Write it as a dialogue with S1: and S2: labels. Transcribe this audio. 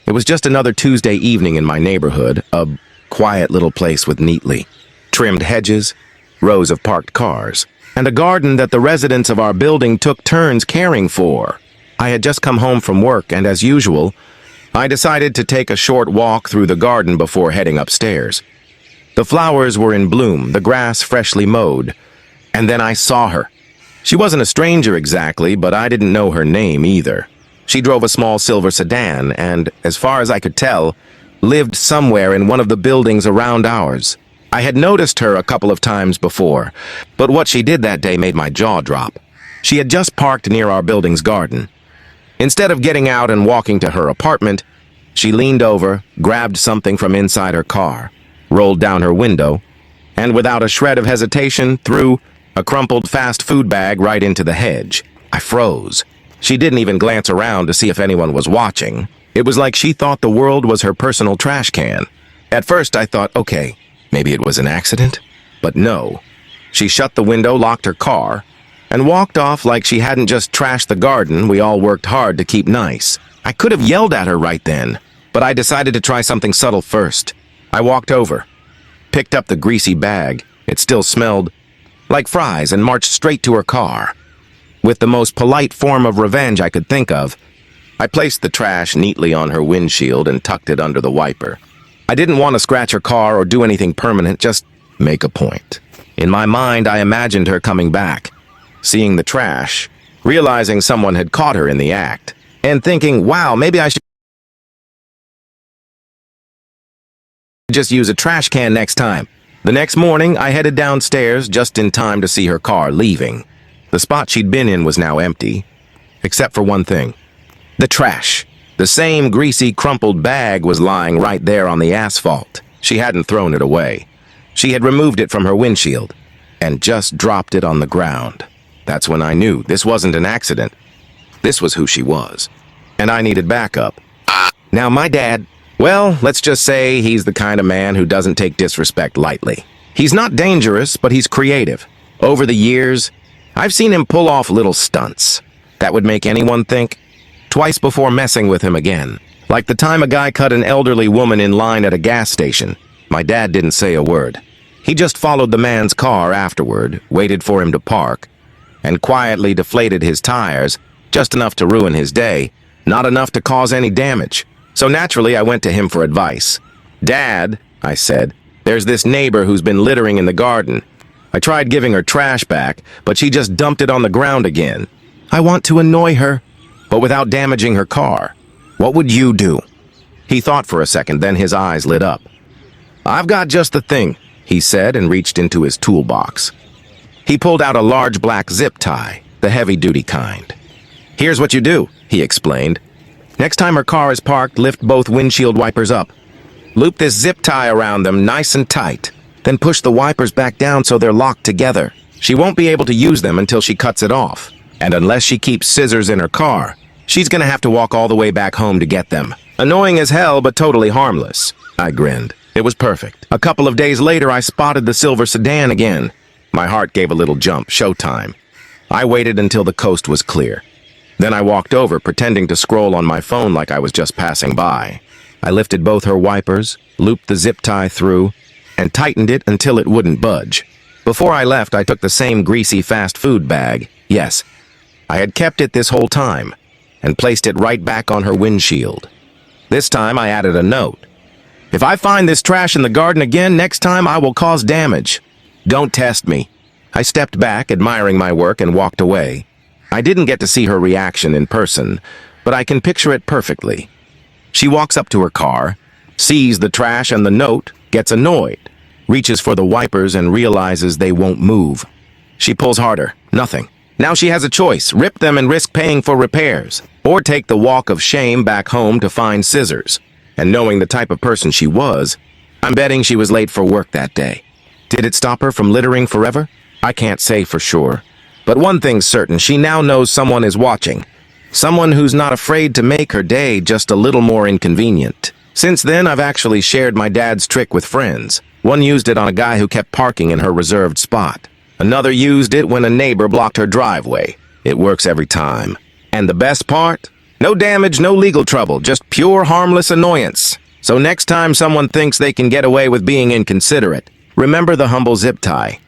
S1: It was just another Tuesday evening in my neighborhood, a quiet little place with neatly trimmed hedges, rows of parked cars, and a garden that the residents of our building took turns caring for. I had just come home from work, and as usual, I decided to take a short walk through the garden before heading upstairs. The flowers were in bloom, the grass freshly mowed, and then I saw her. She wasn't a stranger exactly, but I didn't know her name either. She drove a small silver sedan and, as far as I could tell, lived somewhere in one of the buildings around ours. I had noticed her a couple of times before, but what she did that day made my jaw drop. She had just parked near our building's garden. Instead of getting out and walking to her apartment, she leaned over, grabbed something from inside her car, rolled down her window, and without a shred of hesitation, threw a crumpled fast food bag right into the hedge. I froze. She didn't even glance around to see if anyone was watching. It was like she thought the world was her personal trash can. At first I thought, okay, maybe it was an accident. But no. She shut the window, locked her car, and walked off like she hadn't just trashed the garden we all worked hard to keep nice. I could have yelled at her right then, but I decided to try something subtle first. I walked over, picked up the greasy bag, it still smelled like fries, and marched straight to her car. With the most polite form of revenge I could think of, I placed the trash neatly on her windshield and tucked it under the wiper. I didn't want to scratch her car or do anything permanent, just make a point. In my mind, I imagined her coming back, seeing the trash, realizing someone had caught her in the act, and thinking, wow, maybe I should just use a trash can next time. The next morning, I headed downstairs just in time to see her car leaving. The spot she'd been in was now empty, except for one thing. The trash. The same greasy, crumpled bag was lying right there on the asphalt. She hadn't thrown it away. She had removed it from her windshield and just dropped it on the ground. That's when I knew this wasn't an accident. This was who she was. And I needed backup. Now, my dad, well, let's just say he's the kind of man who doesn't take disrespect lightly. He's not dangerous, but he's creative. Over the years, I've seen him pull off little stunts that would make anyone think twice before messing with him again. Like the time a guy cut an elderly woman in line at a gas station. My dad didn't say a word. He just followed the man's car afterward, waited for him to park, and quietly deflated his tires, just enough to ruin his day, not enough to cause any damage. So naturally, I went to him for advice. Dad, I said, there's this neighbor who's been littering in the garden. I tried giving her trash back, but she just dumped it on the ground again. I want to annoy her, but without damaging her car. What would you do? He thought for a second, then his eyes lit up. I've got just the thing, he said, and reached into his toolbox. He pulled out a large black zip tie, the heavy-duty kind. Here's what you do, he explained. Next time her car is parked, lift both windshield wipers up. Loop this zip tie around them nice and tight. Then push the wipers back down so they're locked together. She won't be able to use them until she cuts it off. And unless she keeps scissors in her car, she's gonna have to walk all the way back home to get them. Annoying as hell, but totally harmless. I grinned. It was perfect. A couple of days later, I spotted the silver sedan again. My heart gave a little jump. Showtime. I waited until the coast was clear. Then I walked over, pretending to scroll on my phone like I was just passing by. I lifted both her wipers, looped the zip tie through, and tightened it until it wouldn't budge. Before I left, I took the same greasy fast food bag. Yes, I had kept it this whole time, and placed it right back on her windshield. This time I added a note. If I find this trash in the garden again, next time I will cause damage. Don't test me. I stepped back, admiring my work, and walked away. I didn't get to see her reaction in person, but I can picture it perfectly. She walks up to her car, sees the trash and the note, gets annoyed, reaches for the wipers and realizes they won't move. She pulls harder. Nothing. Now she has a choice, rip them and risk paying for repairs, or take the walk of shame back home to find scissors. And knowing the type of person she was, I'm betting she was late for work that day. Did it stop her from littering forever? I can't say for sure. But one thing's certain, she now knows someone is watching. Someone who's not afraid to make her day just a little more inconvenient. Since then, I've actually shared my dad's trick with friends. One used it on a guy who kept parking in her reserved spot. Another used it when a neighbor blocked her driveway. It works every time. And the best part? No damage, no legal trouble, just pure harmless annoyance. So next time someone thinks they can get away with being inconsiderate, remember the humble zip tie.